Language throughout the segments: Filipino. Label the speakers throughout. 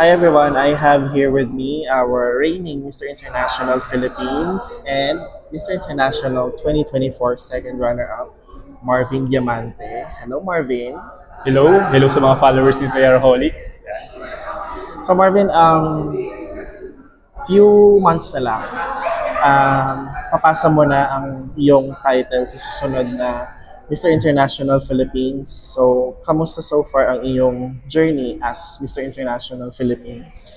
Speaker 1: Hi everyone, I have here with me our reigning Mr. International Philippines and Mr. International 2024 second runner-up, Marvin Diamante. Hello Marvin.
Speaker 2: Hello sa mga followers ni Playerholics.
Speaker 1: So Marvin, few months na lang, papasa mo na ang iyong title sa susunod na Mr. International Philippines. So, kamusta so far ang iyong journey as Mr. International Philippines?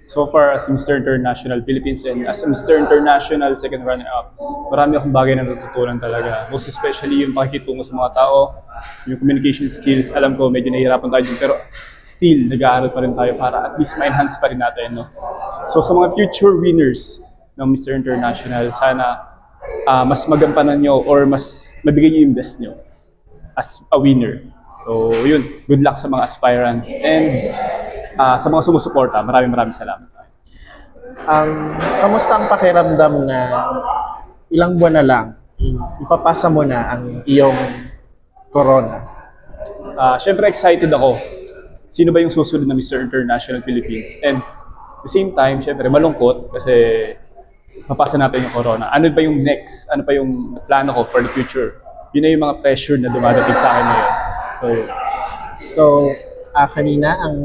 Speaker 2: So far as Mr. International Philippines and as Mr. International second runner-up, marami akong bagay na natutunan talaga. Most especially yung pakikitungo sa mga tao, yung communication skills. Alam ko medyo nahihirapan tayo dun, pero still, nag-aaral pa rin tayo para at least ma-enhance pa rin natin. No? So sa mga future winners ng Mr. International, sana mas magampanan nyo or mas mabigay nyo yung best nyo as a winner. So yun, good luck sa mga aspirants and sa mga sumusuporta. Maraming salamat sa akin.
Speaker 1: Kamusta ang pakiramdam na ilang buwan na lang ipapasa mo na ang iyong corona?
Speaker 2: Siyempre excited ako. Sino ba yung susunod na Mr. International Philippines? And at the same time, siyempre malungkot kasi papasa natin yung corona. Ano ba yung next? Ano pa yung plano ko for the future? Yun na yung mga pressure na dumadating sa akin ngayon.
Speaker 1: So kanina ang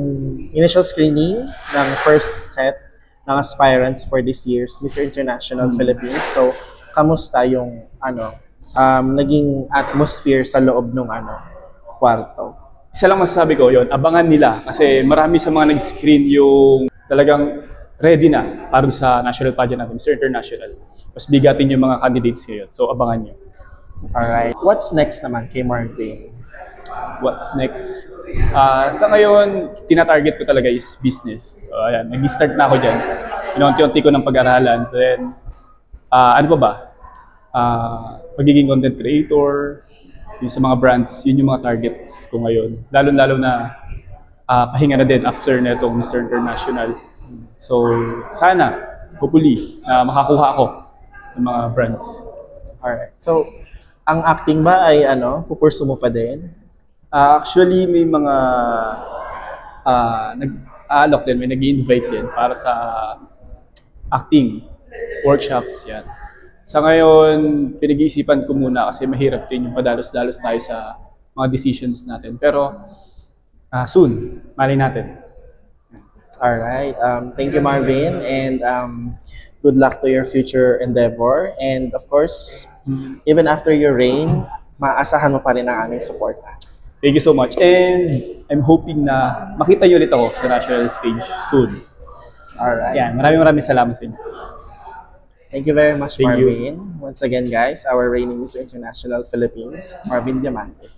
Speaker 1: initial screening ng first set ng aspirants for this year's Mr. International Philippines. So kamusta yung naging atmosphere sa loob ng kwarto?
Speaker 2: Isa lang masasabi ko yon, abangan nila kasi marami sa mga nag-screen yung talagang ready na para sa national pageant natin, Mr. International. Mas bigatin yung mga candidates ngayon. So abangan nyo.
Speaker 1: Alright. What's next naman kay Marvin?
Speaker 2: What's next? Sa ngayon, tinatarget ko talaga is business. So, ayan, nag-start na ako dyan. Unti-unti ko ng pag-aralan. Then, ano pa ba? Pagiging content creator, yung sa mga brands, yun yung mga targets ko ngayon. Lalo-lalo na pahinga na din after na itong Mr. International. So, sana, hopefully, makakuha ako ng mga brands.
Speaker 1: Alright. So, ang acting ba ay pupursu mo pa din?
Speaker 2: Actually, may mga nag-aalok din, may nag-invite din para sa acting workshops yan. Sa ngayon, pinag-iisipan ko muna kasi mahirap din yung padalos-dalos tayo sa mga decisions natin. Pero soon, malay natin.
Speaker 1: Alright. Thank you Marvin and good luck to your future endeavor. And of course, even after your reign, maasahan mo pa rin ang aming support.
Speaker 2: Thank you so much. And I'm hoping na makita niyo ulit ako sa national stage soon.
Speaker 1: Alright.
Speaker 2: Yan, maraming salamat sa inyo.
Speaker 1: Thank you very much,
Speaker 2: Thank
Speaker 1: Marvin. Once again, guys, our reigning Mr. International Philippines, Marvin Diamante.